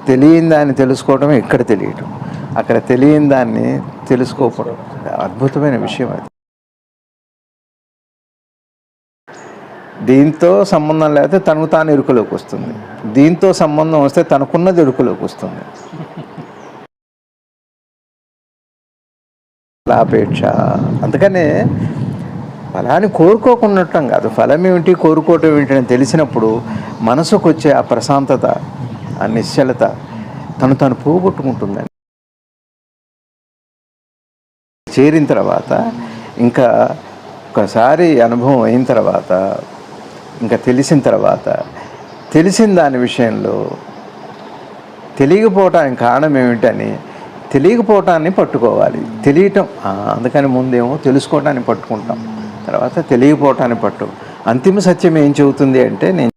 తెలియని దాన్ని తెలుసుకోవడమే ఇక్కడ తెలియటం, అక్కడ తెలియని దాన్ని తెలుసుకోకపోవడం అద్భుతమైన విషయం. అది దీంతో సంబంధం లేకపోతే తనకు తాను ఎరుకలోకి వస్తుంది, దీంతో సంబంధం వస్తే తనకున్నది ఎరుకలోకి వస్తుంది. ఫలాపేక్ష. అందుకనే ఫలాన్ని కోరుకోకున్నట్టం కాదు, ఫలం ఏమిటి కోరుకోవటం ఏమిటి అని తెలిసినప్పుడు మనసుకు వచ్చే ఆ ప్రశాంతత, ఆ నిశ్చలత తను పోగొట్టుకుంటుందని చేరిన తర్వాత, ఇంకా ఒకసారి అనుభవం అయిన తర్వాత, ఇంకా తెలిసిన దాని విషయంలో తెలియకపోవటానికి కారణం ఏమిటని తెలియకపోవటాన్ని పట్టుకోవాలి. తెలియటం అందుకని ముందేమో తెలుసుకోవటాన్ని పట్టుకుంటాం, తర్వాత తెలియకపోవటాన్ని అంతిమ సత్యం ఏం చెబుతుంది అంటే, నేను